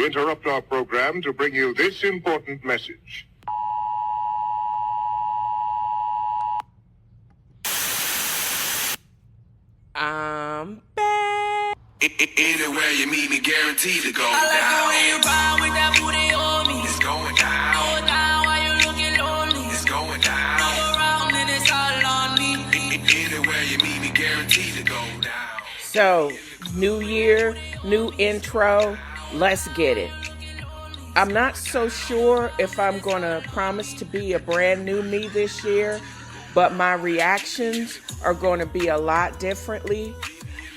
interrupt our program to bring you this important message. I'm back. Anywhere you meet me, guaranteed to go down. I like the way you ride with that booty on me. It's going down. Go down while you looking lonely. It's going down. Come around and it's all on me. Anywhere you meet me, guaranteed to go down. So, new year, new intro. Let's get it. I'm not so sure if I'm going to promise to be a brand new me this year, but my reactions are going to be a lot differently.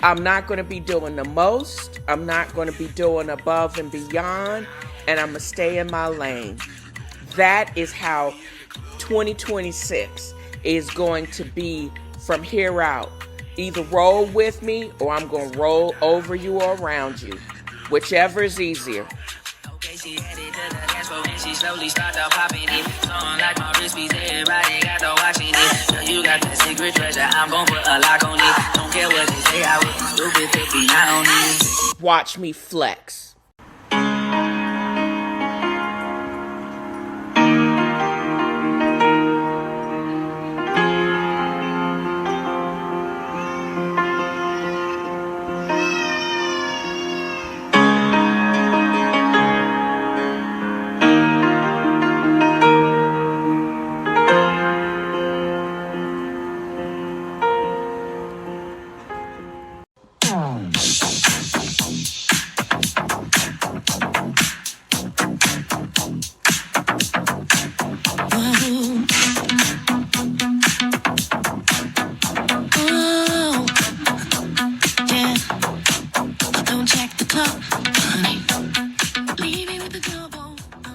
I'm not going to be doing the most. I'm not going to be doing above and beyond, and I'm going to stay in my lane. That is how 2026 is going to be from here out. Either roll with me or I'm going to roll over you or around you. Whichever is easier. Okay, she headed to the dance floor and she slowly started popping it. Song like my wrist piece, everybody got to watching it. Girl, you got that secret treasure, I'm gon' put a lock on it. Don't care what they say, I wouldn't stupid to be not on it. Watch me flex.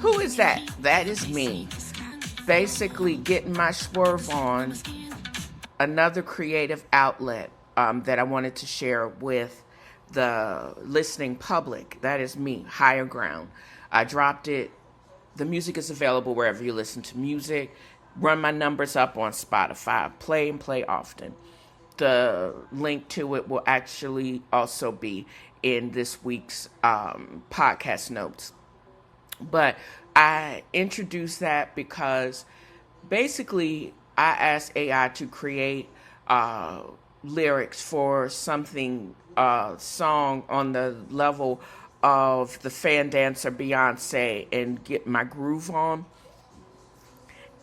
Who is that? That is me. Basically getting my swerve on. Another creative outlet that I wanted to share with the listening public. That is me, Higher Ground. I dropped it. The music is available wherever you listen to music. Run my numbers up on Spotify. Play and play often. The link to it will actually also be in this week's podcast notes. But I introduced that because basically I asked AI to create lyrics for something, song on the level of the fan dancer Beyonce and get my groove on.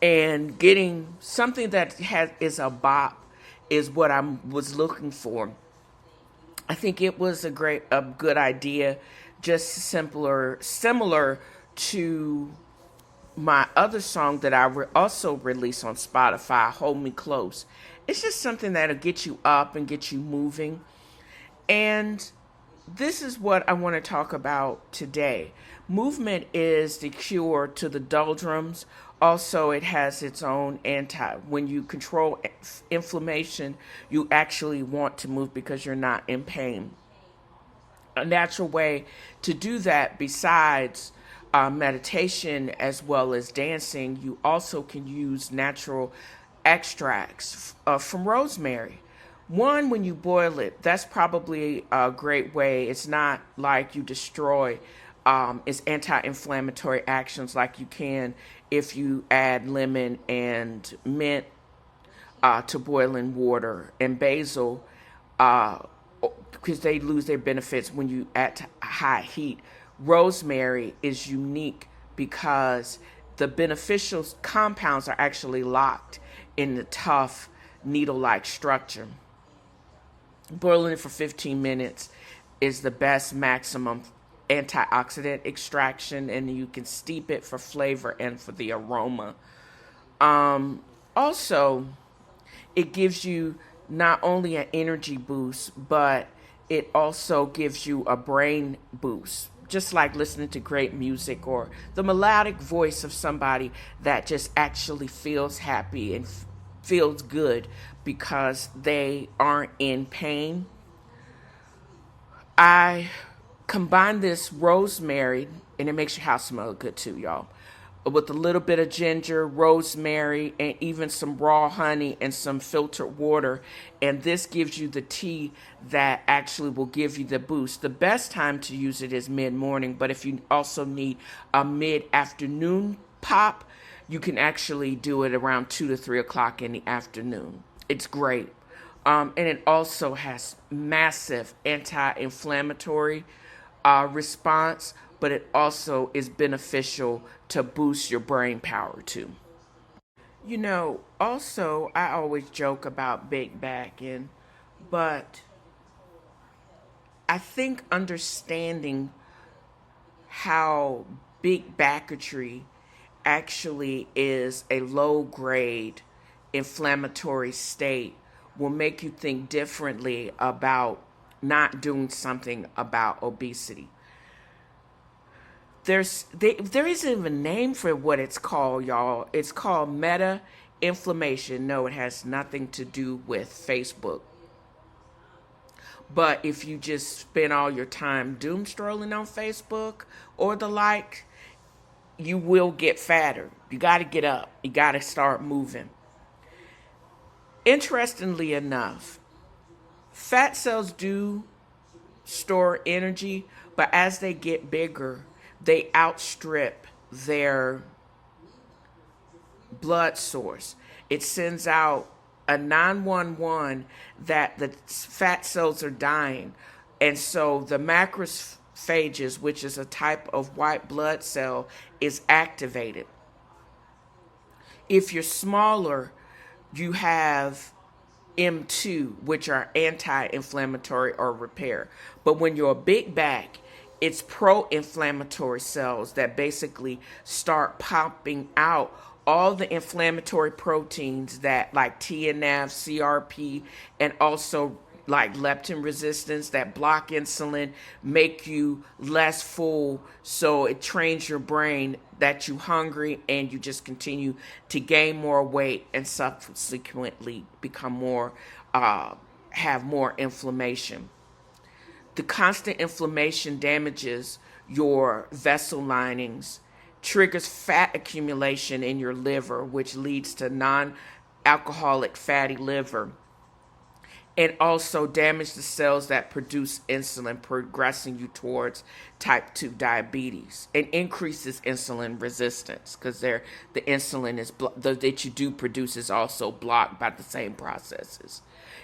And getting something that is a bop is what I was looking for. I think it was a good idea, just similar to my other song that I also released on Spotify, Hold Me Close. It's just something that'll get you up and get you moving. And this is what I want to talk about today. Movement is the cure to the doldrums. Also, it has its own when you control inflammation, you actually want to move because you're not in pain. A natural way to do that, besides meditation as well as dancing, you also can use natural extracts from rosemary. One, when you boil it, that's probably a great way. It's not like you destroy its anti-inflammatory actions like you can if you add lemon and mint to boiling water, and basil, because they lose their benefits when you add to high heat. Rosemary is unique because the beneficial compounds are actually locked in the tough needle-like structure. Boiling it for 15 minutes is the best maximum antioxidant extraction, and you can steep it for flavor and for the aroma. Also, it gives you not only an energy boost, but it also gives you a brain boost. Just like listening to great music or the melodic voice of somebody that just actually feels happy and feels good because they aren't in pain. I combine this rosemary, and it makes your house smell good too, y'all, with a little bit of ginger, rosemary, and even some raw honey and some filtered water. And this gives you the tea that actually will give you the boost. The best time to use it is mid-morning, but if you also need a mid-afternoon pop, you can actually do it around 2 to 3 o'clock in the afternoon. It's great. And it also has massive anti-inflammatory response, but it also is beneficial to boost your brain power too. You know, also, I always joke about big backing, but I think understanding how big backetry actually is a low grade inflammatory state will make you think differently about not doing something about obesity. There isn't even a name for what it's called, y'all. It's called meta inflammation. No, it has nothing to do with Facebook. But if you just spend all your time doom strolling on Facebook or the like, you will get fatter. You got to get up. You got to start moving. Interestingly enough, fat cells do store energy, but as they get bigger, they outstrip their blood source. It sends out a 911 that the fat cells are dying. And so the macrophages, which is a type of white blood cell, is activated. If you're smaller, you have M2, which are anti-inflammatory or repair. But when you're a big back, it's pro-inflammatory cells that basically start popping out all the inflammatory proteins that like TNF, CRP, and also like leptin resistance that block insulin, make you less full. So it trains your brain that you're hungry and you just continue to gain more weight and subsequently become more, have more inflammation. The constant inflammation damages your vessel linings, triggers fat accumulation in your liver, which leads to non-alcoholic fatty liver, and also damage the cells that produce insulin, progressing you towards type 2 diabetes, and increases insulin resistance because the insulin is that you do produce is also blocked by the same processes.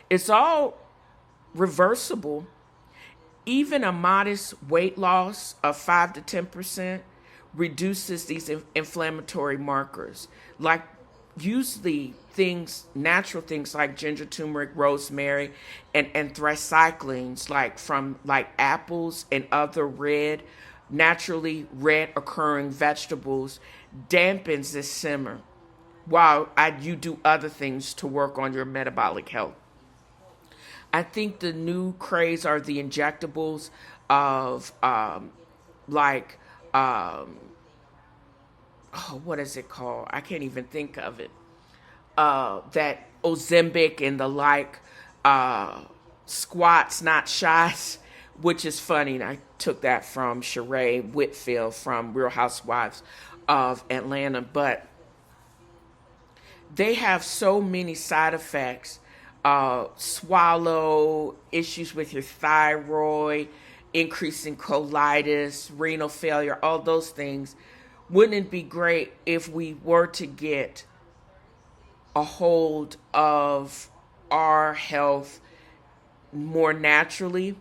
It's all reversible. Even a modest weight loss of 5 to 10% reduces these inflammatory markers. Like usually natural things like ginger, turmeric, rosemary, and anthracyclines, like from like apples and other naturally red occurring vegetables, dampens this simmer while you do other things to work on your metabolic health. I think the new craze are the injectables of what is it called? I can't even think of it. That Ozempic and the like, squats, not shots, which is funny. I took that from Sheree Whitfield from Real Housewives of Atlanta. But they have so many side effects. Swallow, issues with your thyroid, increasing colitis, renal failure, all those things. Wouldn't it be great if we were to get a hold of our health more naturally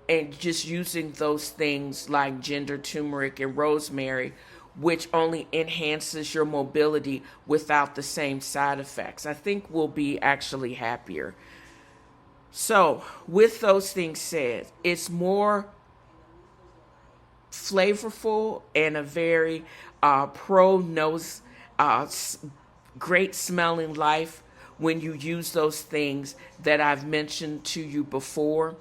and just using those things like ginger, turmeric, and rosemary, which only enhances your mobility without the same side effects? I think we'll be actually happier. So, with those things said, it's more flavorful and a very pro-nose, great smelling life when you use those things that I've mentioned to you before.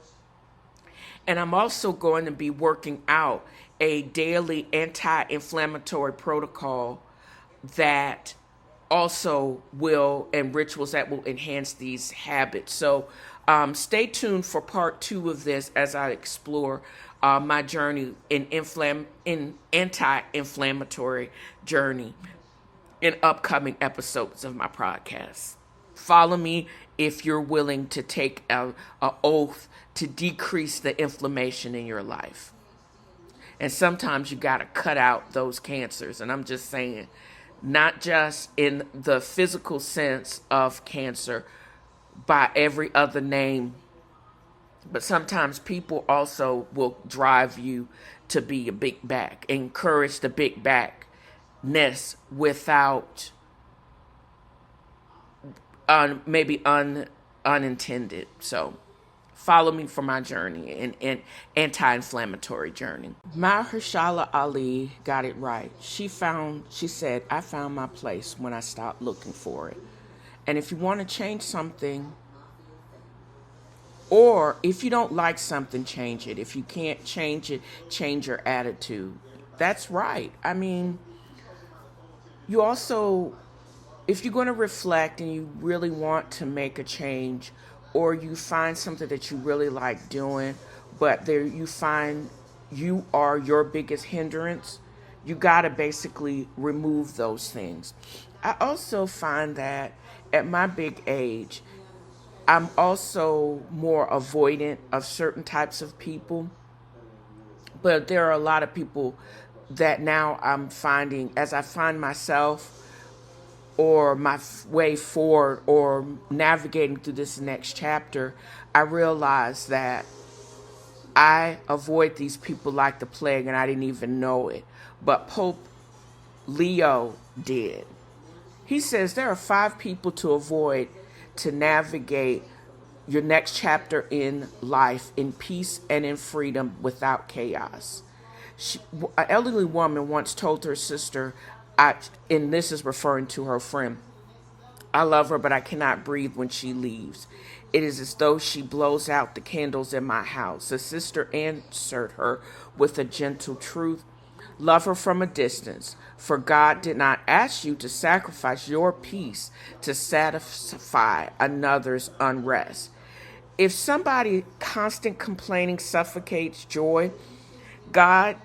And I'm also going to be working out a daily anti-inflammatory protocol that also will, and rituals that will enhance these habits. So stay tuned for part 2 of this as I explore my journey in anti-inflammatory journey in upcoming episodes of my podcast. Follow me if you're willing to take a oath to decrease the inflammation in your life. And sometimes you got to cut out those cancers. And I'm just saying, not just in the physical sense of cancer by every other name, but sometimes people also will drive you to be a big back, encourage the big backness without maybe unintended. So follow me for my journey in anti-inflammatory journey. Mahershala Ali got it right. She said, I found my place when I stopped looking for it. And if you want to change something, or if you don't like something, change it. If you can't change it, change your attitude. That's right. I mean, you also, if you're going to reflect and you really want to make a change, or you find something that you really like doing, but there you find you are your biggest hindrance, you got to basically remove those things. I also find that at my big age, I'm also more avoidant of certain types of people. But there are a lot of people that now I'm finding, as I find myself or my way forward or navigating through this next chapter, I realize that I avoid these people like the plague and I didn't even know it. But Pope Leo did. He says there are 5 people to avoid to navigate your next chapter in life in peace and in freedom without chaos. An elderly woman once told her sister, and this is referring to her friend, I love her, but I cannot breathe when she leaves. It is as though she blows out the candles in my house. The sister answered her with a gentle truth. Love her from a distance, for God did not ask you to sacrifice your peace to satisfy another's unrest. If somebody constant complaining suffocates joy, God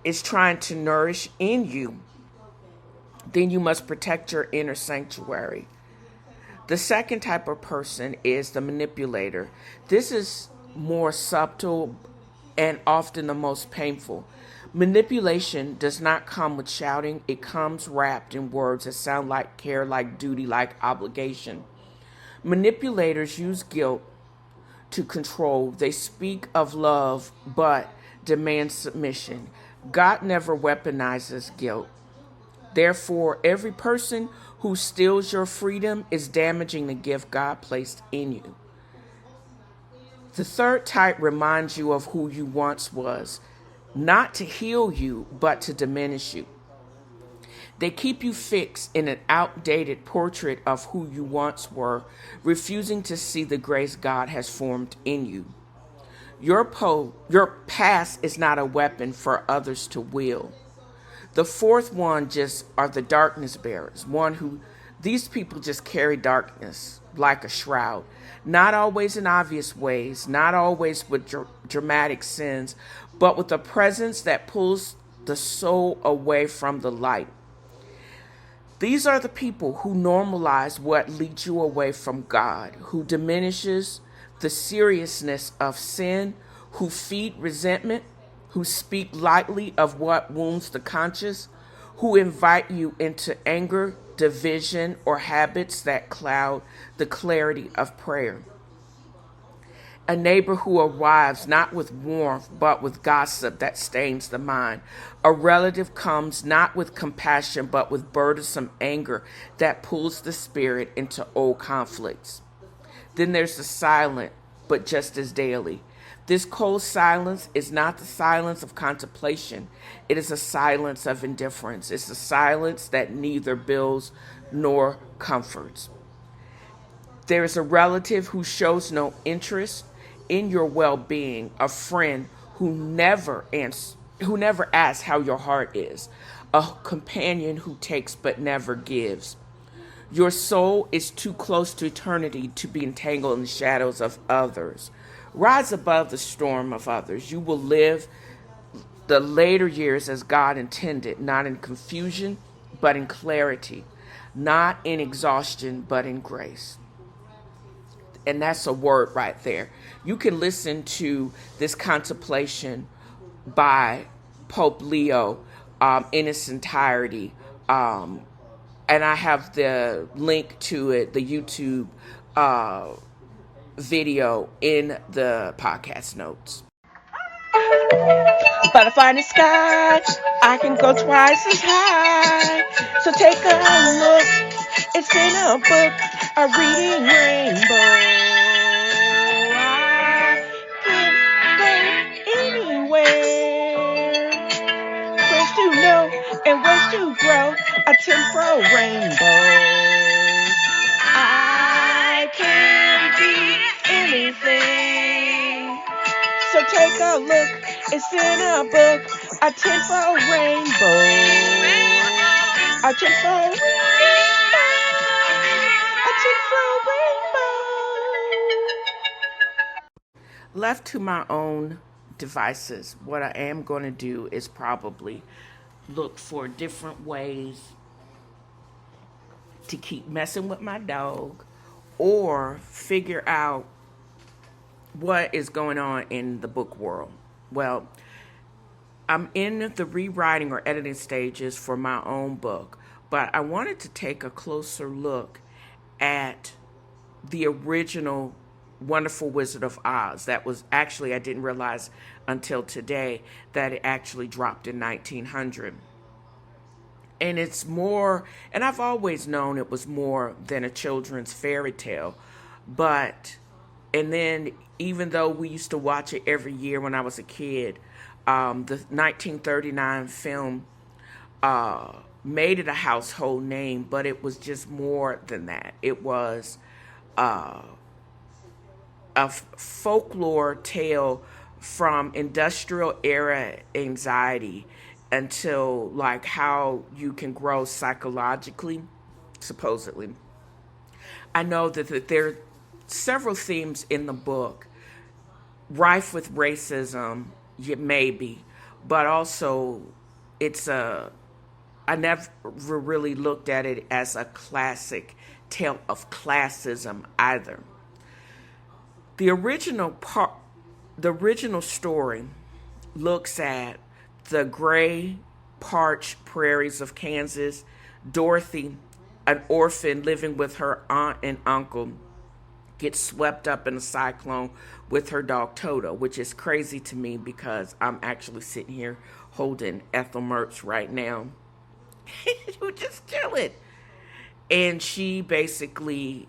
is trying to nourish in you, then you must protect your inner sanctuary. The second type of person is the manipulator. This is more subtle and often the most painful. Manipulation does not come with shouting. It comes wrapped in words that sound like care, like duty, like obligation. Manipulators use guilt to control. They speak of love, but demand submission. God never weaponizes guilt. Therefore, every person who steals your freedom is damaging the gift God placed in you. The third type reminds you of who you once was, not to heal you, but to diminish you. They keep you fixed in an outdated portrait of who you once were, refusing to see the grace God has formed in you. Your past is not a weapon for others to wield. The fourth one just are the darkness bearers, these people just carry darkness like a shroud, not always in obvious ways, not always with dramatic sins, but with a presence that pulls the soul away from the light. These are the people who normalize what leads you away from God, who diminishes the seriousness of sin, who feed resentment, who speak lightly of what wounds the conscience, who invite you into anger, division, or habits that cloud the clarity of prayer. A neighbor who arrives not with warmth, but with gossip that stains the mind. A relative comes not with compassion, but with burdensome anger that pulls the spirit into old conflicts. Then there's the silent, but just as daily. This cold silence is not the silence of contemplation. It is a silence of indifference. It's a silence that neither builds nor comforts. There is a relative who shows no interest in your well-being, a friend who never asks how your heart is, a companion who takes but never gives. Your soul is too close to eternity to be entangled in the shadows of others. Rise above the storm of others. You will live the later years as God intended, not in confusion, but in clarity, not in exhaustion, but in grace. And that's a word right there. You can listen to this contemplation by Pope Leo in its entirety. And I have the link to it, the YouTube video in the podcast notes. Butterfly in the sky, I can go twice as high. So take a look, it's in a book, a reading rainbow. I can go anywhere. Friends to know and ways to grow, a temporal rainbow. I can be anything. So take a look, it's in a book, a tenfold rainbow. A tenfold rainbow. A tenfold rainbow. Left to my own devices, what I am going to do is probably look for different ways to keep messing with my dog or figure out what is going on in the book world. Well, I'm in the rewriting or editing stages for my own book, but I wanted to take a closer look at the original Wonderful Wizard of Oz. That was actually, I didn't realize until today that it actually dropped in 1900. And it's more, and I've always known it was more than a children's fairy tale, but, and then even though we used to watch it every year when I was a kid, the 1939 film made it a household name, but it was just more than that. It was a folklore tale from industrial era anxiety until like how you can grow psychologically, supposedly. I know that there are several themes in the book rife with racism, maybe, but also I never really looked at it as a classic tale of classism either. The original story looks at the gray, parched prairies of Kansas, Dorothy, an orphan living with her aunt and uncle, gets swept up in a cyclone with her dog Toto, which is crazy to me because I'm actually sitting here holding Ethel Mertz right now. We're just chilling. And she basically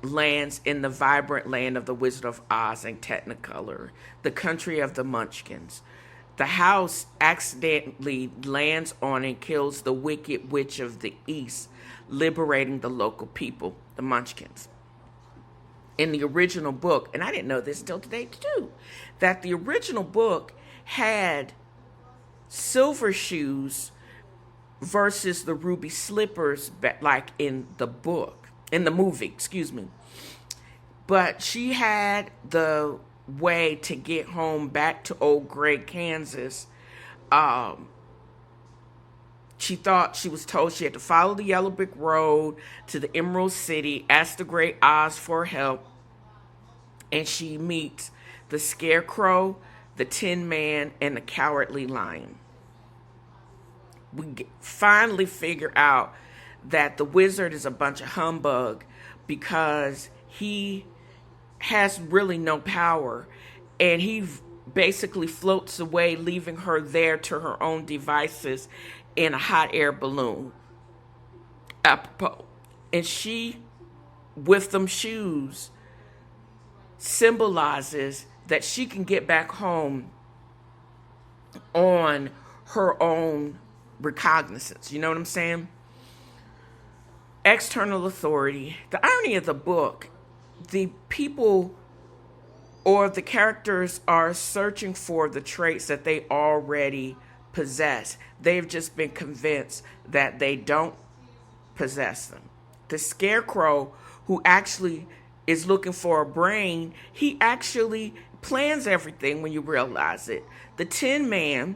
lands in the vibrant land of the Wizard of Oz and Technicolor, the country of the Munchkins. The house accidentally lands on and kills the wicked witch of the East, liberating the local people, the Munchkins. In the original book, and I didn't know this until today too, that the original book had silver shoes versus the ruby slippers, like in the book, in the movie, excuse me. But she had the way to get home back to old gray Kansas. She was told she had to follow the yellow brick road to the Emerald City, ask the great Oz for help, and she meets the Scarecrow, the Tin Man, and the Cowardly Lion. We finally figure out that the wizard is a bunch of humbug because he has really no power, and he basically floats away, leaving her there to her own devices in a hot air balloon. Apropos. And she, with them shoes, symbolizes that she can get back home on her own recognizance. You know what I'm saying? External authority. The irony of the book, the people or the characters are searching for the traits that they already possess. They've just been convinced that they don't possess them. The Scarecrow, who actually is looking for a brain, he actually plans everything when you realize it. The Tin Man,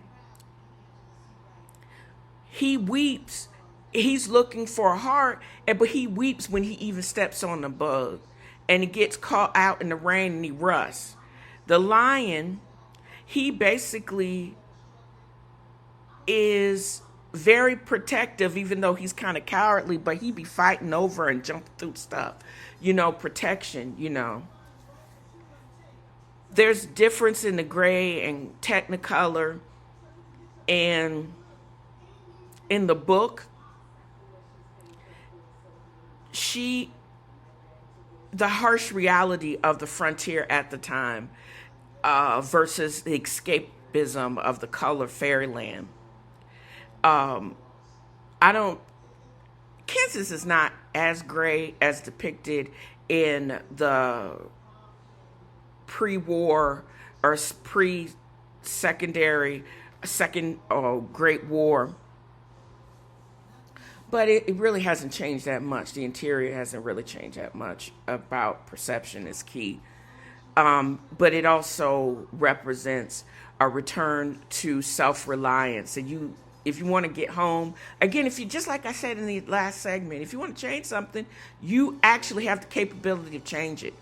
he weeps. He's looking for a heart, but he weeps when he even steps on the bug. And he gets caught out in the rain and he rusts. The Lion, he basically is very protective, even though he's kind of cowardly, but he be fighting over and jumping through stuff. Protection. There's difference in the gray and technicolor. And in the book, the harsh reality of the frontier at the time versus the escapism of the color fairyland. Kansas is not as gray as depicted in the pre-war or pre-secondary second Great War. But it really hasn't changed that much. The interior hasn't really changed that much. About perception is key. But it also represents a return to self-reliance. And if you want to get home, again, if you, just like I said in the last segment, if you want to change something, you actually have the capability to change it.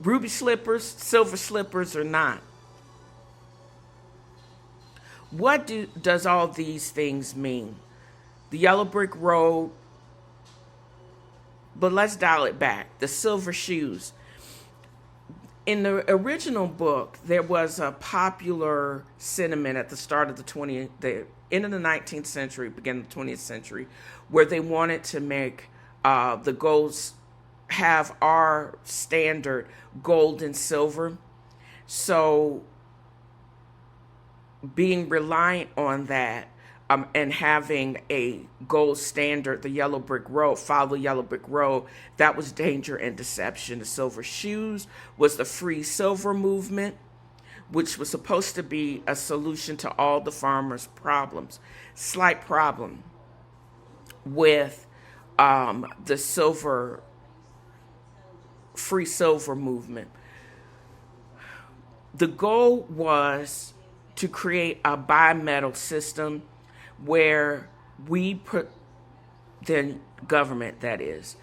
Ruby slippers, silver slippers or not. What does all these things mean? The yellow brick road, but let's dial it back. The silver shoes. In the original book, there was a popular sentiment at the start of the end of the 19th century, beginning of the 20th century, where they wanted to make the golds have our standard gold and silver. So being reliant on that, and having a gold standard, the yellow brick road, follow the yellow brick road, that was danger and deception. The silver shoes was the free silver movement, which was supposed to be a solution to all the farmers' problems. Slight problem with the free silver movement. The goal was to create a bimetal system where we put, the government that is,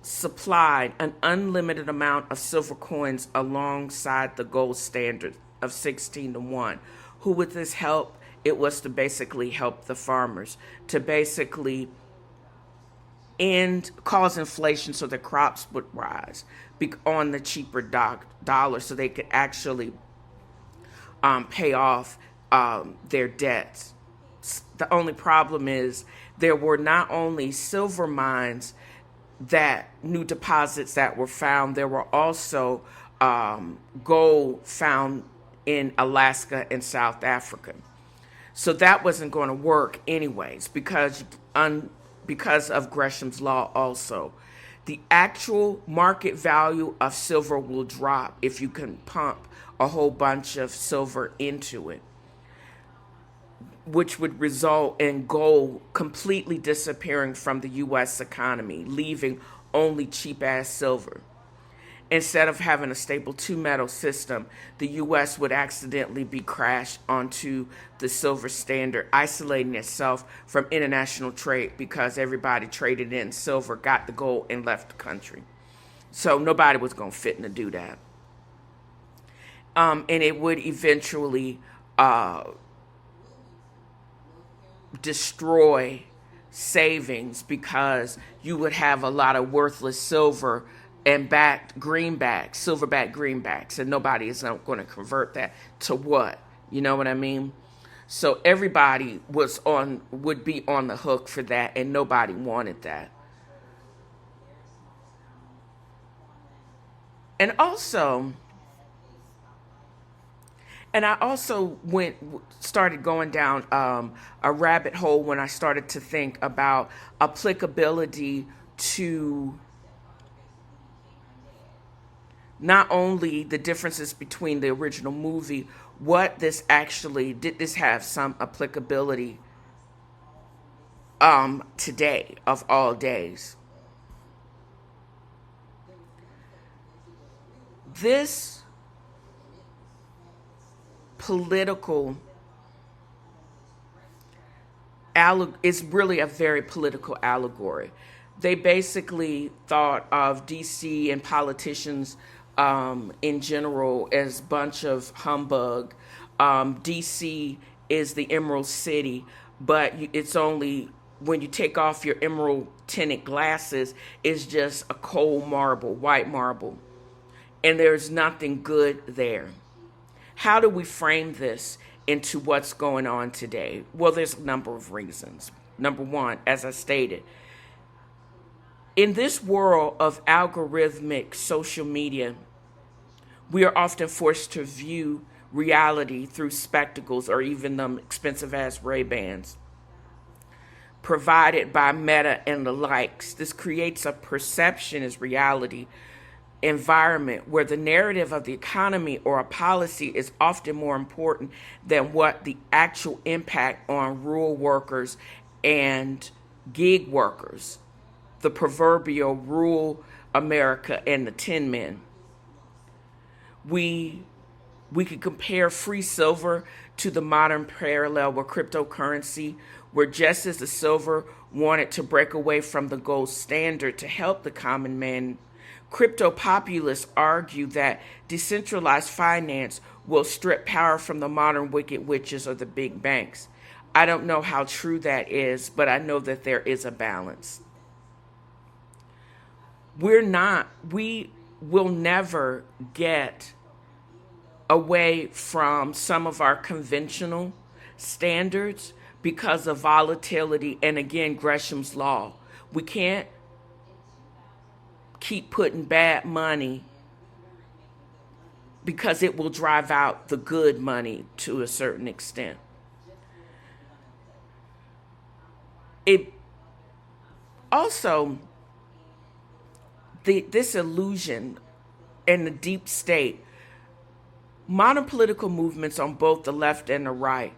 supplied an unlimited amount of silver coins alongside the gold standard of 16-1. Who would this help? It was to basically help the farmers, to basically cause inflation so the crops would rise on the cheaper dollar so they could actually pay off their debts. The only problem is there were not only silver mines, new deposits that were found, there were also gold found in Alaska and South Africa. So that wasn't going to work anyways because of Gresham's law also. The actual market value of silver will drop if you can pump a whole bunch of silver into it, which would result in gold completely disappearing from the U.S. economy, leaving only cheap-ass silver. Instead of having a stable two-metal system, the U.S. would accidentally be crashed onto the silver standard, isolating itself from international trade because everybody traded in silver, got the gold, and left the country. So nobody was going to fit in to do that. And it would eventually destroy savings because you would have a lot of worthless silver and silverback greenbacks, and nobody is going to convert that to what? You know what I mean? So everybody would be on the hook for that, and nobody wanted that. And I also started going down a rabbit hole when I started to think about applicability to not only the differences between the original movie, did this have some applicability today of all days? This political is really a very political allegory. They basically thought of DC and politicians in general as a bunch of humbug. DC is the Emerald City, but it's only when you take off your emerald tinted glasses, it's just a cold marble, white marble. And there's nothing good there. How do we frame this into what's going on today? Well, there's a number of reasons. Number one, as I stated, in this world of algorithmic social media, we are often forced to view reality through spectacles or even them expensive ass Ray-Bans provided by Meta and the likes. This creates a perception as reality environment where the narrative of the economy or a policy is often more important than what the actual impact on rural workers and gig workers, the proverbial rural America and the tin men. We could compare free silver to the modern parallel with cryptocurrency, where just as the silver wanted to break away from the gold standard to help the common man, crypto populists argue that decentralized finance will strip power from the modern wicked witches or the big banks. I don't know how true that is, but I know that there is a balance. We will never get away from some of our conventional standards because of volatility and, again, Gresham's law. We can't keep putting bad money because it will drive out the good money to a certain extent. It also, this illusion and the deep state, modern political movements on both the left and the right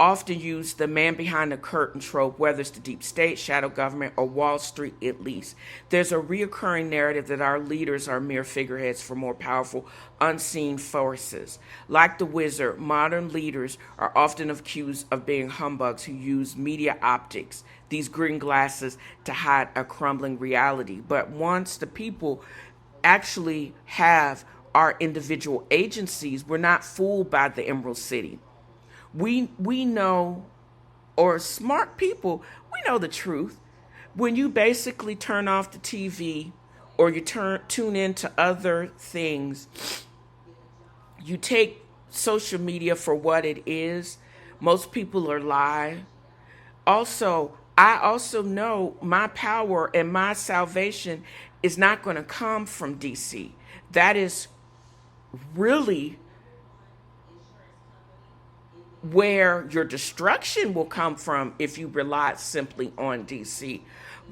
often use the man behind the curtain trope, whether it's the deep state, shadow government, or Wall Street at least. There's a reoccurring narrative that our leaders are mere figureheads for more powerful, unseen forces. Like the wizard, modern leaders are often accused of being humbugs who use media optics, these green glasses, to hide a crumbling reality. But once the people actually have our individual agencies, we're not fooled by the Emerald City. We know, or smart people, we know the truth. When you basically turn off the TV or you tune into other things, you take social media for what it is. Most people are lying. Also, I also know my power and my salvation is not going to come from DC. That is really where your destruction will come from if you rely simply on DC.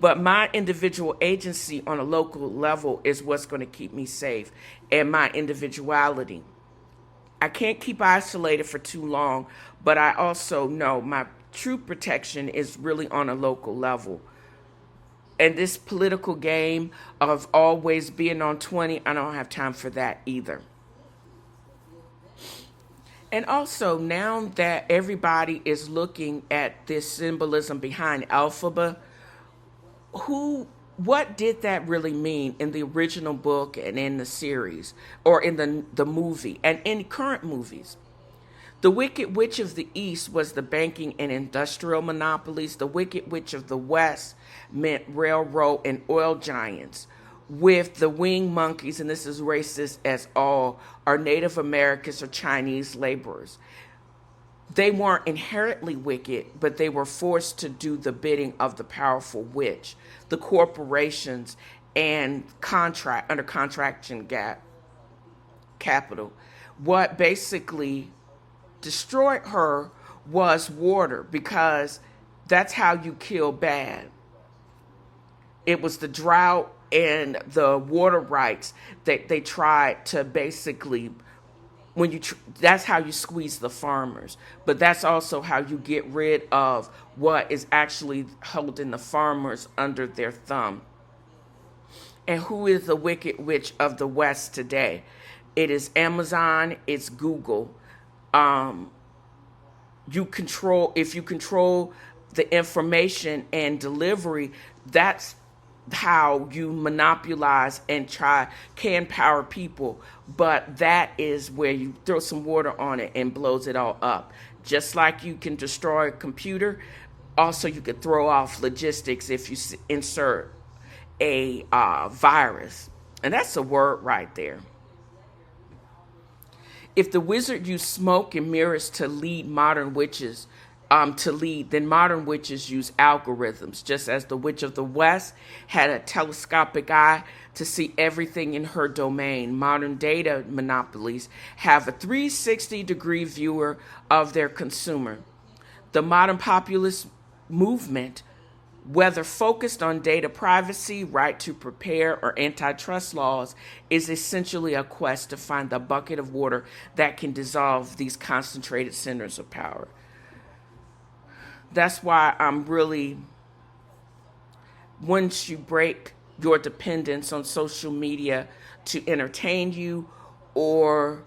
But my individual agency on a local level is what's going to keep me safe, and my individuality. I can't keep isolated for too long, but I also know my true protection is really on a local level. And this political game of always being on 20, I don't have time for that either. And also, now that everybody is looking at this symbolism behind alphabet, what did that really mean in the original book and in the series, or in the movie, and in current movies? The Wicked Witch of the East was the banking and industrial monopolies. The Wicked Witch of the West meant railroad and oil giants. With the winged monkeys, and this is racist as all, are Native Americans or Chinese laborers. They weren't inherently wicked, but they were forced to do the bidding of the powerful witch, the corporations, and under contraction capital. What basically destroyed her was water, because that's how you kill bad. It was the drought and the water rights that they tried to basically, that's how you squeeze the farmers. But that's also how you get rid of what is actually holding the farmers under their thumb. And who is the wicked witch of the West today? It is Amazon, it's Google. If you control the information and delivery, that's how you monopolize and can power people. But that is where you throw some water on it and blows it all up. Just like you can destroy a computer, also you could throw off logistics if you insert a virus. And that's a word right there. If the wizard used smoke and mirrors to lead modern witches, then modern witches use algorithms, just as the witch of the West had a telescopic eye to see everything in her domain. Modern data monopolies have a 360-degree viewer of their consumer. The modern populist movement, whether focused on data privacy, right to prepare, or antitrust laws, is essentially a quest to find the bucket of water that can dissolve these concentrated centers of power. That's why once you break your dependence on social media to entertain you, or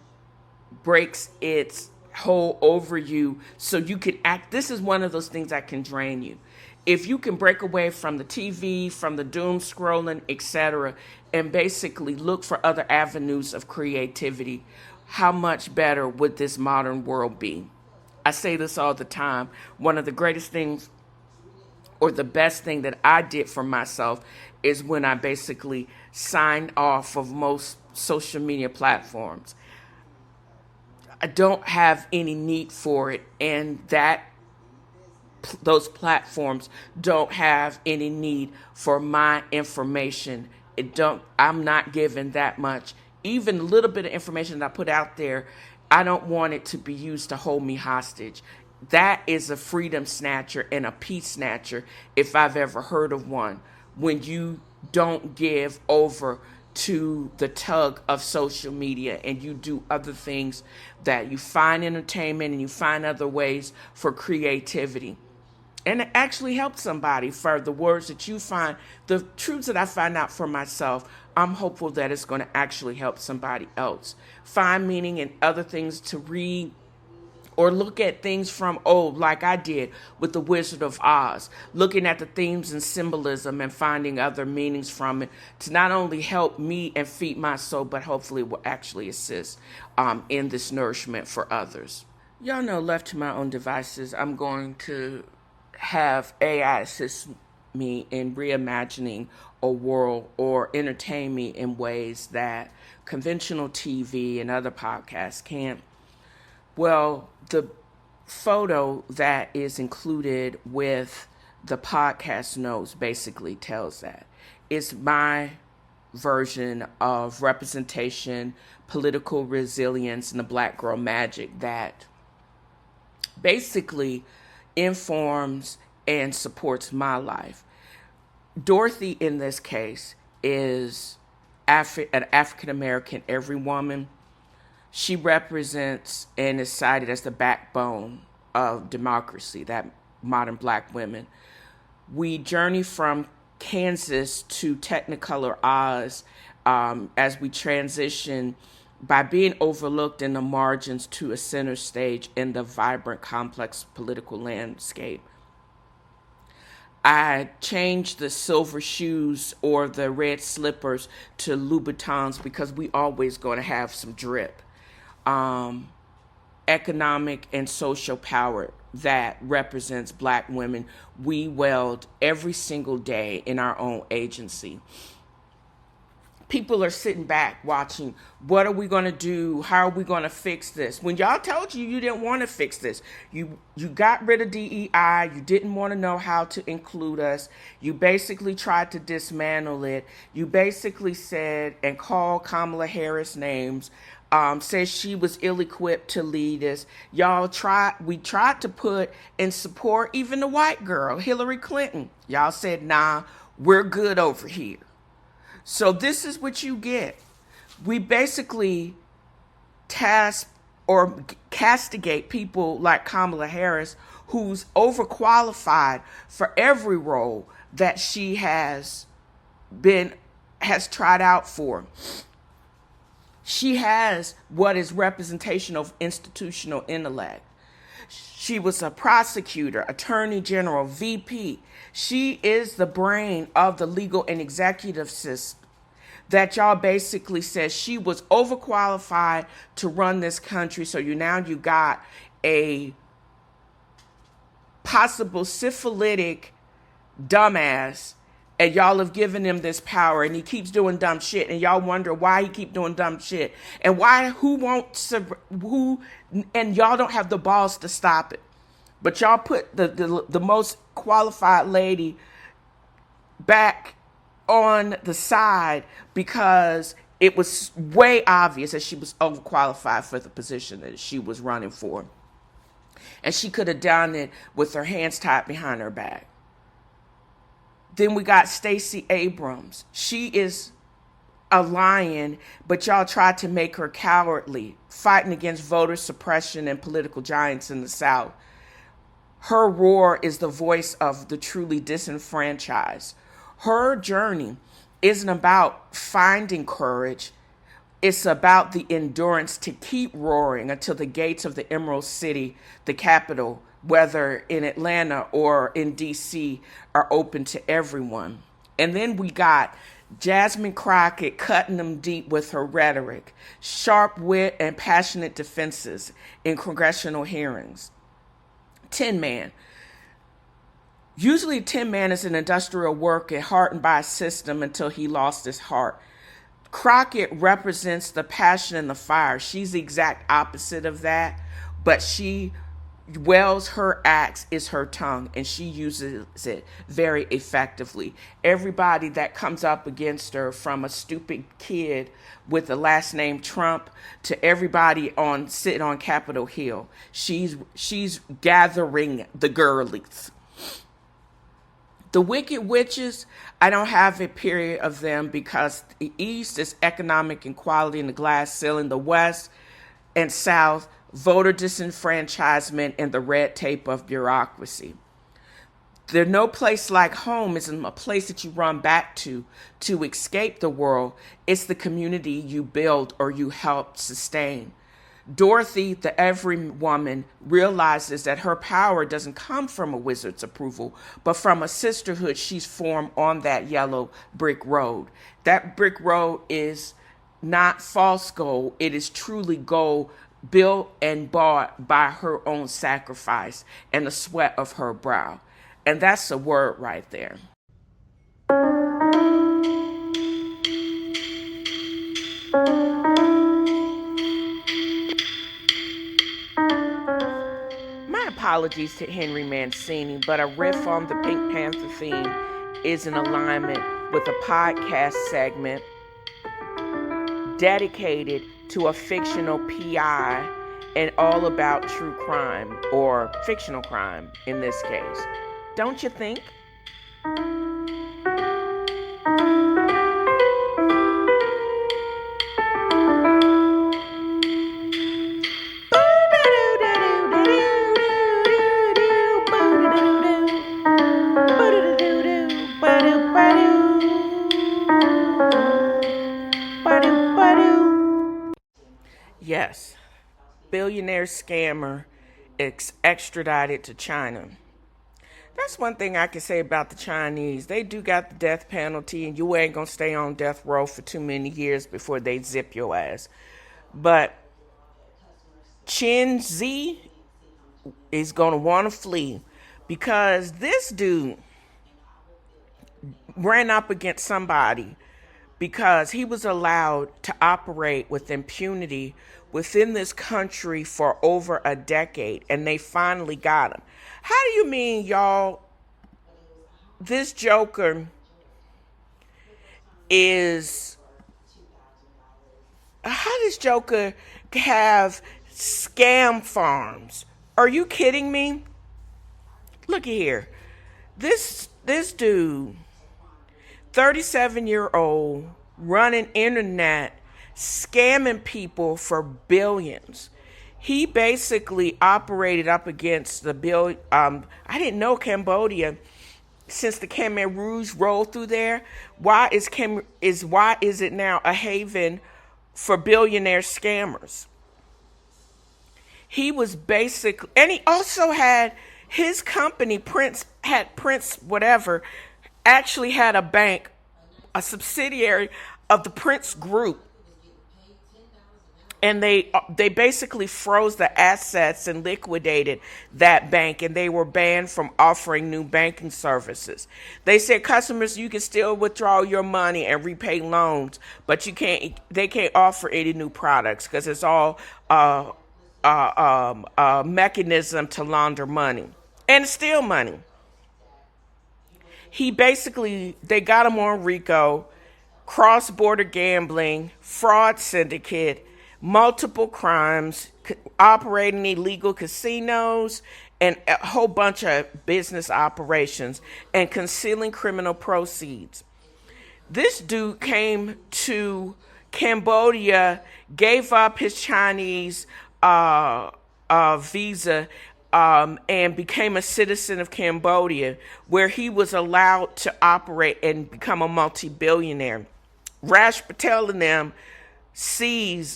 breaks its hold over you so you can act, this is one of those things that can drain you. If you can break away from the TV, from the doom scrolling, etc., and basically look for other avenues of creativity, how much better would this modern world be? I say this all the time. One of the greatest things, or the best thing that I did for myself, is when I basically signed off of most social media platforms. I don't have any need for it, and those platforms don't have any need for my information. I'm not given that much. Even a little bit of information that I put out there, I don't want it to be used to hold me hostage. That is a freedom snatcher and a peace snatcher, if I've ever heard of one. When you don't give over to the tug of social media and you do other things, that you find entertainment and you find other ways for creativity. And it actually helps somebody. For the words that you find, the truths that I find out for myself, I'm hopeful that it's going to actually help somebody else find meaning in other things to read, or look at things from old, like I did with the Wizard of Oz, looking at the themes and symbolism and finding other meanings from it to not only help me and feed my soul, but hopefully will actually assist in this nourishment for others. Y'all know, left to my own devices, I'm going to have AI assist me in reimagining a world or entertain me in ways that conventional TV and other podcasts can't. Well, the photo that is included with the podcast notes basically tells that. It's my version of representation, political resilience, and the Black girl magic that basically informs and supports my life. Dorothy, in this case, is an African-American every woman. She represents and is cited as the backbone of democracy, that modern Black women. We journey from Kansas to Technicolor Oz as we transition by being overlooked in the margins to a center stage in the vibrant, complex political landscape. I changed the silver shoes or the red slippers to Louboutins because we always going to have some drip. Economic and social power that represents Black women, we wield every single day in our own agency. People are sitting back watching. What are we going to do? How are we going to fix this? When y'all told you didn't want to fix this. You got rid of DEI. You didn't want to know how to include us. You basically tried to dismantle it. You basically said and called Kamala Harris names. Says she was ill-equipped to lead us. We tried to put and support even the white girl, Hillary Clinton. Y'all said, nah, we're good over here. So this is what you get. We basically task or castigate people like Kamala Harris, who's overqualified for every role that she has been has tried out for. She has what is representation of institutional intellect. She was a prosecutor, attorney general, VP. She is the brain of the legal and executive system that y'all basically said she was overqualified to run this country. So you got a possible syphilitic dumbass, and y'all have given him this power, and he keeps doing dumb shit, and y'all wonder why he keep doing dumb shit, and and y'all don't have the balls to stop it. But y'all put the most qualified lady back on the side because it was way obvious that she was overqualified for the position that she was running for. And she could have done it with her hands tied behind her back. Then we got Stacey Abrams. She is a lion, but y'all tried to make her cowardly, fighting against voter suppression and political giants in the South. Her roar is the voice of the truly disenfranchised. Her journey isn't about finding courage. It's about the endurance to keep roaring until the gates of the Emerald City, the capital, whether in Atlanta or in D.C., are open to everyone. And then we got Jasmine Crockett cutting them deep with her rhetoric, sharp wit, and passionate defenses in congressional hearings. Tin Man. Usually Tin Man is an industrial worker hardened by a system until he lost his heart. Crockett represents the passion and the fire. She's the exact opposite of that, but her axe is her tongue, and she uses it very effectively. Everybody that comes up against her, from a stupid kid with the last name Trump to everybody sitting on Capitol Hill, she's gathering the girlies. The Wicked Witches, I don't have a period of them because the East is economic inequality in the glass ceiling. The West and South, voter disenfranchisement and the red tape of bureaucracy. There's no place like home isn't a place that you run back to escape the world. It's the community you build or you help sustain. Dorothy, the every woman, realizes that her power doesn't come from a wizard's approval, but from a sisterhood she's formed on that yellow brick road. That brick road is not false gold. It is truly gold, built and bought by her own sacrifice and the sweat of her brow. And that's a word right there. My apologies to Henry Mancini, but a riff on the Pink Panther theme is in alignment with a podcast segment dedicated to a fictional PI and all about true crime, or fictional crime in this case. Don't you think? Yes, billionaire scammer extradited to China. That's one thing I can say about the Chinese. They do got the death penalty, and you ain't gonna stay on death row for too many years before they zip your ass. But Chen Zi is gonna want to flee because this dude ran up against somebody because he was allowed to operate with impunity within this country for over a decade, and they finally got him. How do you mean, y'all, this joker is... How does Joker have scam farms? Are you kidding me? Look here. This dude, 37-year-old, running internet, scamming people for billions. He basically operated up against the I didn't know Cambodia since the Khmer Rouge rolled through there, why is it now a haven for billionaire scammers? He was basically, and he also had his company, Prince whatever, actually had a bank, a subsidiary of the Prince Group. And they basically froze the assets and liquidated that bank, and they were banned from offering new banking services. They said, customers, you can still withdraw your money and repay loans, but they can't offer any new products because it's all a mechanism to launder money and steal money. They got him on RICO, cross-border gambling, fraud syndicate, multiple crimes, operating illegal casinos, and a whole bunch of business operations, and concealing criminal proceeds. This dude came to Cambodia, gave up his Chinese visa, and became a citizen of Cambodia, where he was allowed to operate and become a multi-billionaire. Raj Patel and them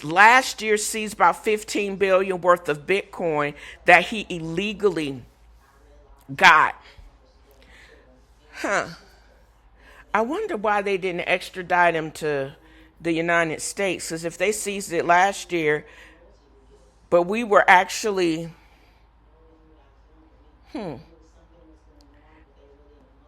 last year seized about $15 billion worth of Bitcoin that he illegally got. I wonder why they didn't extradite him to the United States, because if they seized it last year, but we were actually,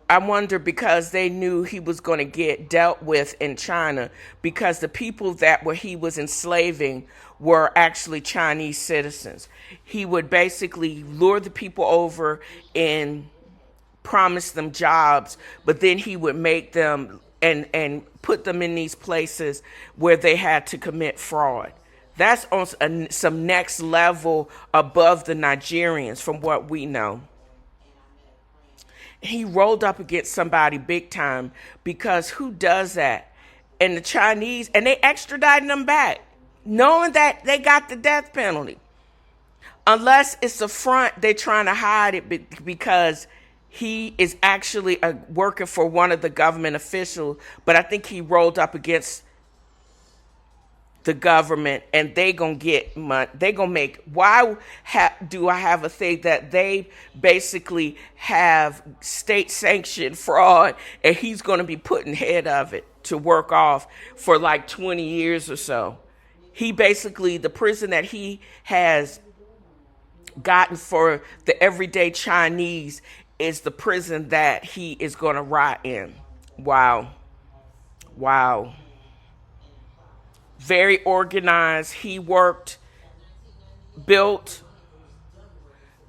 I wonder because they knew he was going to get dealt with in China, because the people he was enslaving were actually Chinese citizens. He would basically lure the people over and promise them jobs, but then he would make them and put them in these places where they had to commit fraud. That's on some next level above the Nigerians from what we know. He rolled up against somebody big time, because who does that? And the Chinese, and they extradited them back, knowing that they got the death penalty. Unless it's a front, they're trying to hide it because he is actually working for one of the government officials. But I think he rolled up against the government, and they gonna get money. They gonna make. Why do I have a thing that they basically have state sanctioned fraud, and he's gonna be putting head of it to work off for like 20 years or so? He basically, the prison that he has gotten for the everyday Chinese is the prison that he is gonna rot in. Wow. Very organized. He built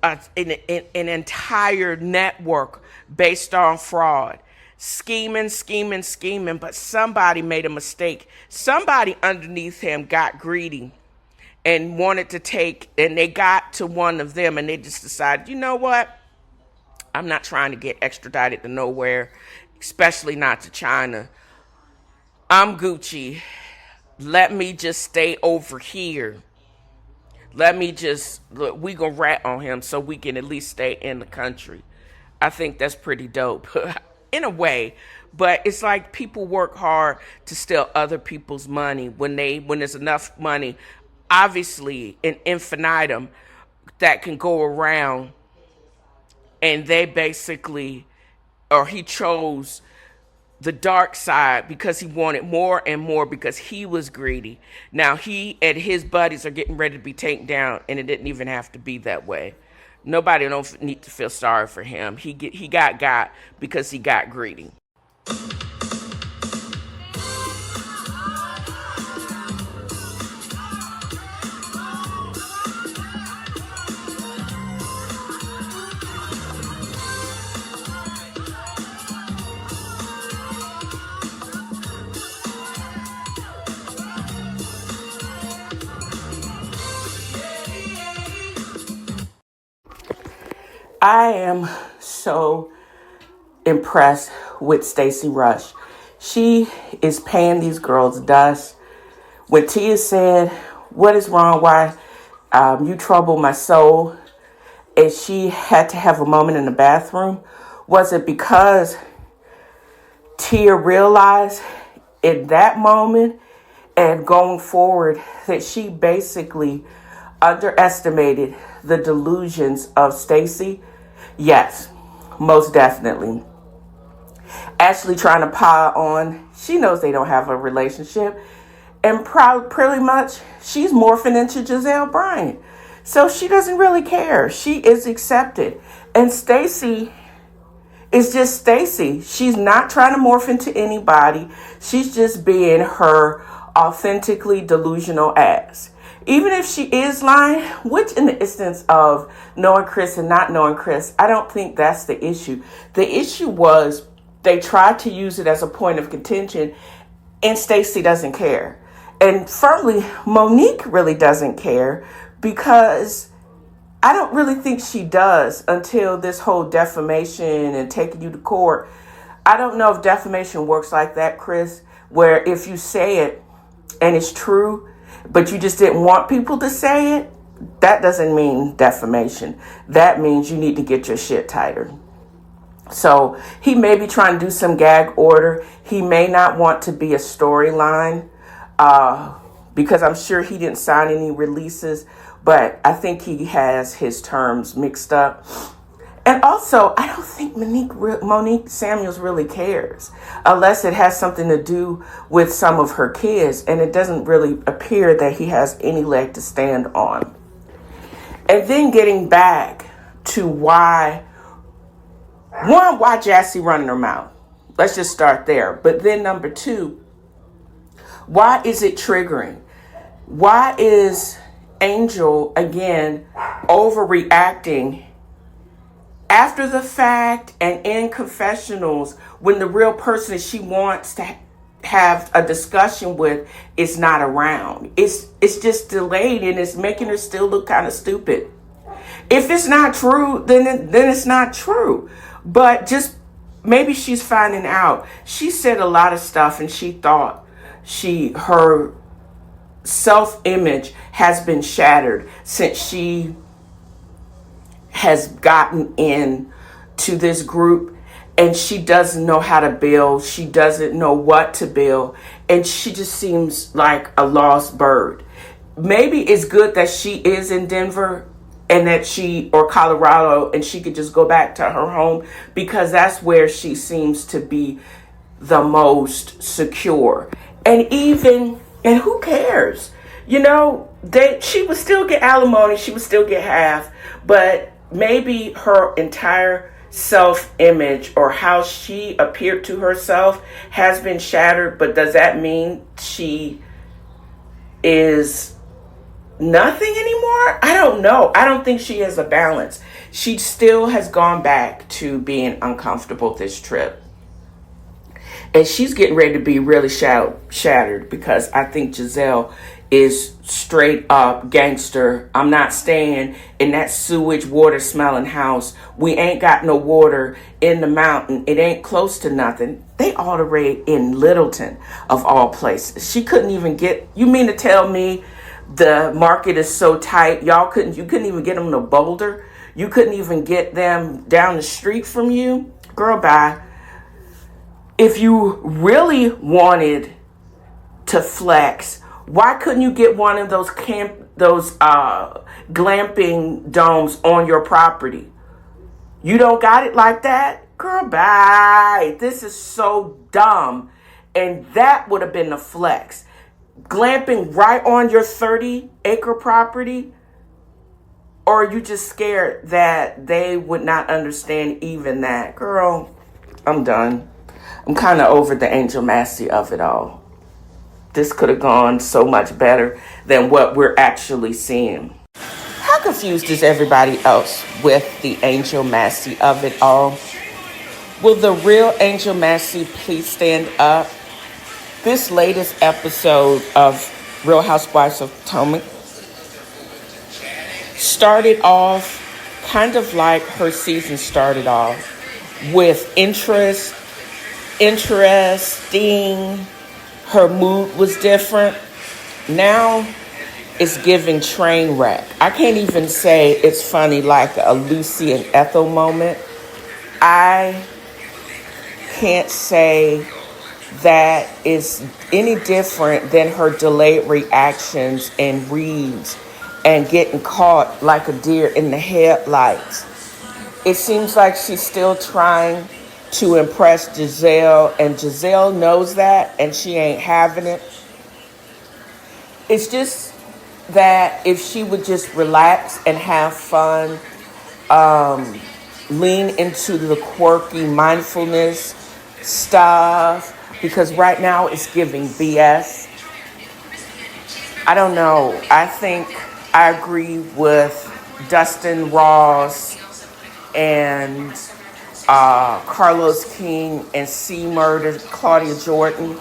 an entire network based on fraud. Scheming, but somebody made a mistake. Somebody underneath him got greedy and wanted to take, and they got to one of them, and they just decided, you know what? I'm not trying to get extradited to nowhere, especially not to China. I'm Gucci. Let me just stay over here. We gonna rat on him so we can at least stay in the country. I think that's pretty dope in a way, but it's like people work hard to steal other people's money when there's enough money, obviously an infinitum, that can go around, and they basically, or he chose the dark side because he wanted more and more, because he was greedy. Now he and his buddies are getting ready to be taken down, and it didn't even have to be that way. Nobody don't need to feel sorry for him. He got because he got greedy. I am so impressed with Stacey Rush. She is paying these girls dust. When Tia said, "What is wrong? Why you trouble my soul?" and she had to have a moment in the bathroom Was it because Tia realized in that moment and going forward that she basically underestimated the delusions of Stacy? Yes, most definitely. Ashley trying to pile on. She knows they don't have a relationship. And pretty much she's morphing into Giselle Bryant. So she doesn't really care. She is accepted. And Stacy is just Stacy. She's not trying to morph into anybody. She's just being her authentically delusional ass. Even if she is lying, which in the instance of knowing Chris and not knowing Chris, I don't think that's the issue. The issue was they tried to use it as a point of contention, and Stacy doesn't care. And firmly, Monique really doesn't care, because I don't really think she does until this whole defamation and taking you to court. I don't know if defamation works like that, Chris, where if you say it and it's true, but you just didn't want people to say it, that doesn't mean defamation. That means you need to get your shit tighter. So he may be trying to do some gag order. He may not want to be a storyline, because I'm sure he didn't sign any releases, but I think he has his terms mixed up. And also, I don't think Monique Samuels really cares, unless it has something to do with some of her kids, and it doesn't really appear that he has any leg to stand on. And then getting back to why Jassy running her mouth. Let's just start there. But then number two, why is it triggering? Why is Angel, again, overreacting after the fact and in confessionals when the real person she wants to have a discussion with is not around? It's just delayed, and it's making her still look kind of stupid. If it's not true, then it's not true. But just maybe she's finding out. She said a lot of stuff, and she thought her self-image has been shattered since she has gotten in to this group, and she doesn't know how to build. She doesn't know what to build, and she just seems like a lost bird. Maybe it's good that she is in Denver and or Colorado, and she could just go back to her home, because that's where she seems to be the most secure. And who cares? You know, she would still get alimony, she would still get half, but maybe her entire self-image or how she appeared to herself has been shattered. But does that mean she is nothing anymore? I don't know. I don't think she has a balance. She still has gone back to being uncomfortable this trip. And she's getting ready to be really shattered, because I think Giselle is straight up gangster. I'm not staying in that sewage water smelling house. We ain't got no water in the mountain. It ain't close to nothing. They all the way in Littleton, of all places. She couldn't even get, you mean to tell me the market is so tight, you couldn't even get them to Boulder? You couldn't even get them down the street from you? Girl, bye. If you really wanted to flex, why couldn't you get one of those glamping domes on your property? You don't got it like that? Girl, bye. This is so dumb. And that would have been the flex. Glamping right on your 30-acre property? Or are you just scared that they would not understand even that? Girl, I'm done. I'm kind of over the Angel Massey of it all. This could have gone so much better than what we're actually seeing. How confused is everybody else with the Angel Massey of it all? Will the real Angel Massey please stand up? This latest episode of Real Housewives of Potomac started off kind of like her season started off, with interesting. Her mood was different. Now it's giving train wreck. I can't even say it's funny like a Lucy and Ethel moment. I can't say that is any different than her delayed reactions and reads and getting caught like a deer in the headlights. It seems like she's still trying to impress Giselle, and Giselle knows that, and she ain't having it. It's just that if she would just relax and have fun, lean into the quirky mindfulness stuff, because right now it's giving BS. I don't know. I think I agree with Dustin Ross and Carlos King and C Murder, Claudia Jordan.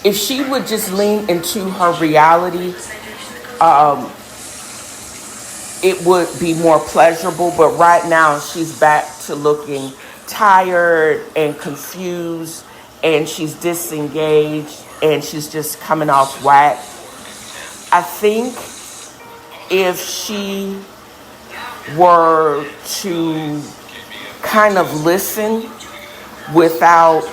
If she would just lean into her reality, it would be more pleasurable. But right now, she's back to looking tired and confused, and she's disengaged, and she's just coming off whack. I think if she were to kind of listen without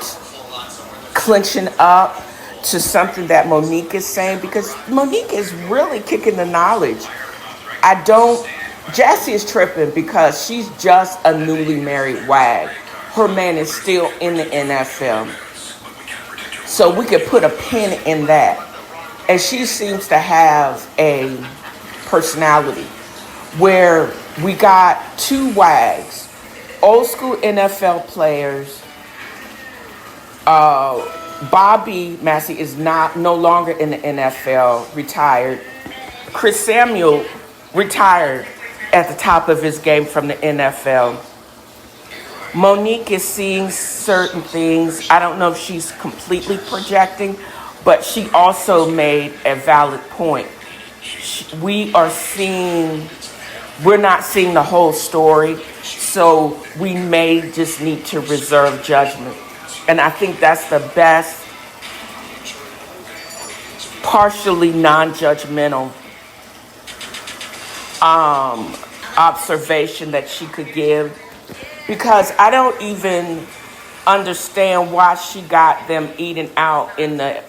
clenching up to something that Monique is saying, because Monique is really kicking the knowledge. Jassy is tripping because she's just a newly married wag. Her man is still in the NFL. So we could put a pin in that. And she seems to have a personality where we got two wags, old school NFL players. Bobby Massey is no longer in the NFL, retired. Chris Samuel retired at the top of his game from the NFL. Monique is seeing certain things. I don't know if she's completely projecting, but she also made a valid point. We're not seeing the whole story, so we may just need to reserve judgment. And I think that's the best, partially non-judgmental observation that she could give, because I don't even understand why she got them eating out in the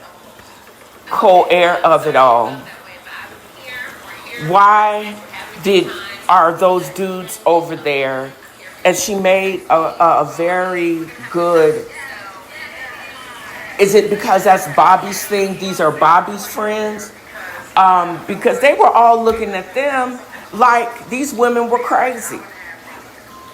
cold air of it all. Why are those dudes over there? And she made a very good. Is it because that's Bobby's thing? These are Bobby's friends? Because they were all looking at them like these women were crazy.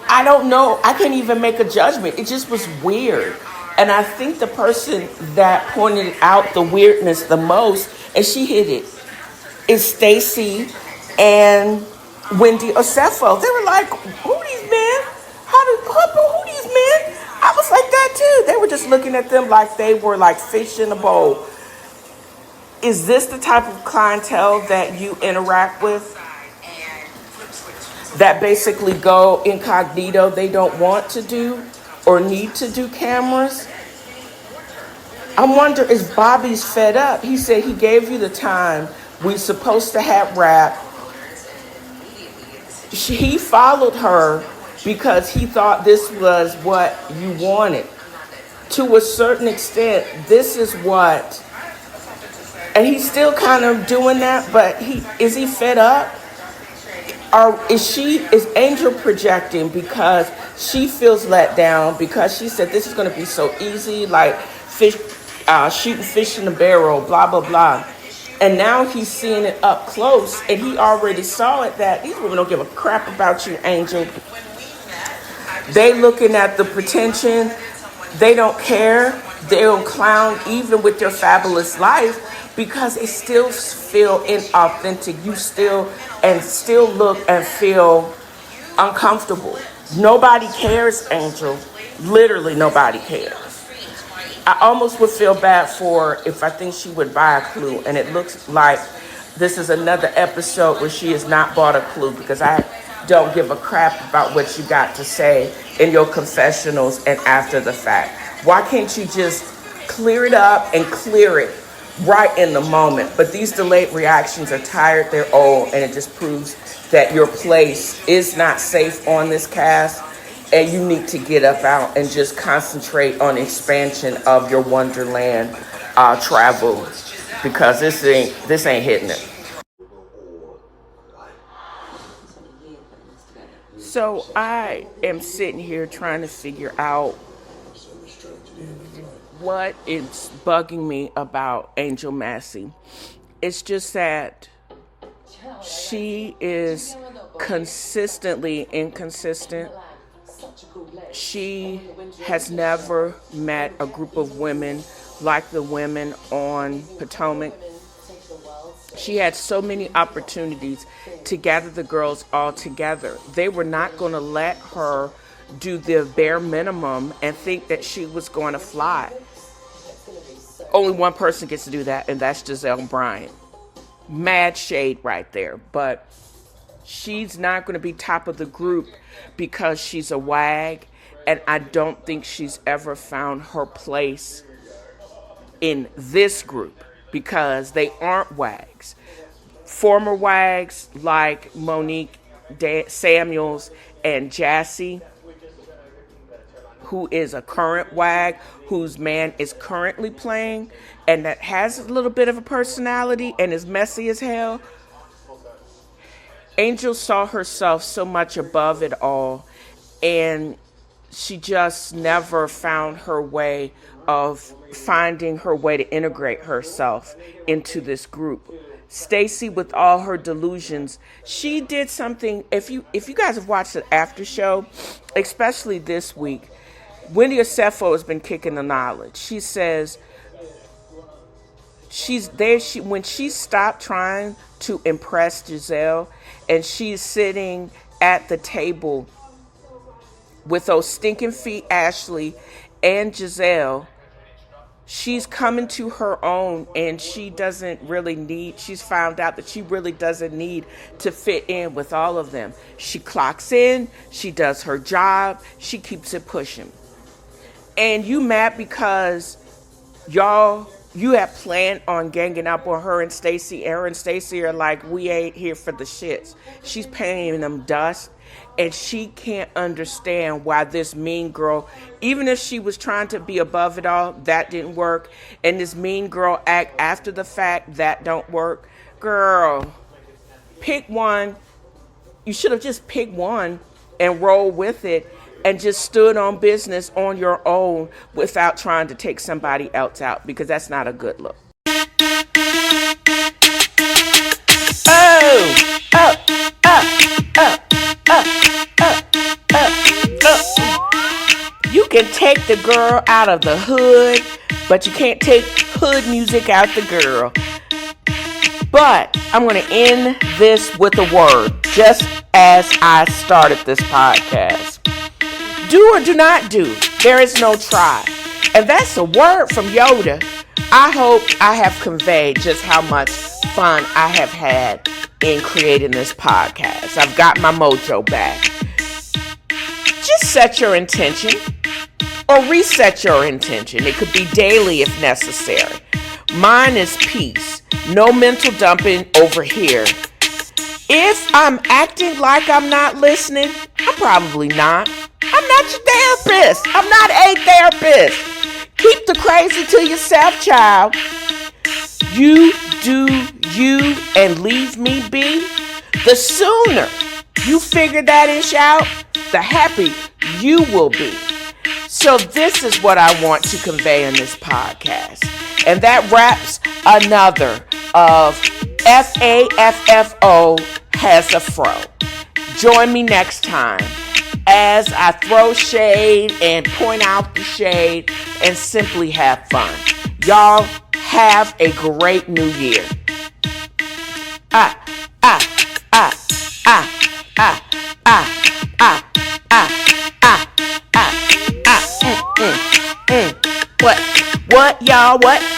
I don't know. I can't even make a judgment. It just was weird. And I think the person that pointed out the weirdness the most, and she hit it, is Stacy and Wendy F.A.A.F.O. They were like, who these men? Who these men? I was like that too. They were just looking at them like they were like fish in a bowl. Is this the type of clientele that you interact with? That basically go incognito, they don't want to do or need to do cameras? I wonder, is Bobby's fed up? He said he gave you the time. We're supposed to have rap. He followed her because he thought this was what you wanted. To a certain extent, this is what, and he's still kind of doing that, but is he fed up? Or is Angel projecting because she feels let down, because she said this is going to be so easy, like fish, shooting fish in a barrel, blah, blah, blah. And now he's seeing it up close, and he already saw it that these women don't give a crap about you, Angel. They looking at the pretension. They don't care. They'll clown even with their fabulous life because they still feel inauthentic. You still look and feel uncomfortable. Nobody cares, Angel. Literally nobody cares. I almost would feel bad for her if I think she would buy a clue, and it looks like this is another episode where she has not bought a clue, because I don't give a crap about what you got to say in your confessionals and after the fact. Why can't you just clear it up and clear it right in the moment? But these delayed reactions are tired, they're old, and it just proves that your place is not safe on this cast. and you need to get up out and just concentrate on expansion of your Wonderland travel, because this ain't hitting it. So I am sitting here trying to figure out what is bugging me about Angel Massey. It's just that she is consistently inconsistent. She has never met a group of women like the women on Potomac. She had so many opportunities to gather the girls all together. They were not going to let her do the bare minimum and think that she was going to fly. Only one person gets to do that, and that's Giselle Bryant. Mad shade right there, but she's not going to be top of the group because she's a wag, and I don't think she's ever found her place in this group because they aren't wags. Former wags like Monique Samuels and Jassy, who is a current wag, whose man is currently playing, and that has a little bit of a personality and is messy as hell. Angel saw herself so much above it all, and she just never found her way of finding her way to integrate herself into this group. Stacy, with all her delusions, she did something. If you guys have watched the after show, especially this week, Wendy F.A.A.F.O has been kicking the knowledge. She says she's there. When she stopped trying to impress Giselle, and she's sitting at the table with those stinking feet, Ashley and Giselle, she's coming to her own, and she's found out that she really doesn't need to fit in with all of them. She clocks in, she does her job, she keeps it pushing. And you mad because you have planned on ganging up on her and Stacy. Aaron and Stacy are like, we ain't here for the shits. She's paying them dust. And she can't understand why this mean girl, even if she was trying to be above it all, that didn't work. And this mean girl act after the fact, that don't work. Girl, pick one. You should have just picked one and rolled with it and just stood on business on your own without trying to take somebody else out, because that's not a good look. You can take the girl out of the hood, but you can't take hood music out the girl. But I'm going to end this with a word, just as I started this podcast. Do or do not do. There is no try. And that's a word from Yoda. I hope I have conveyed just how much fun I have had in creating this podcast. I've got my mojo back. Just set your intention or reset your intention. It could be daily if necessary. Mine is peace. No mental dumping over here. If I'm acting like I'm not listening, I'm probably not. I'm not your therapist. I'm not a therapist. Keep the crazy to yourself, child. You do you and leave me be. The sooner you figure that ish out, the happy you will be. So this is what I want to convey in this podcast. And that wraps another of F.A.A.F.O has a fro. Join me next time as I throw shade and point out the shade and simply have fun. Y'all have a great new year. What, y'all? What?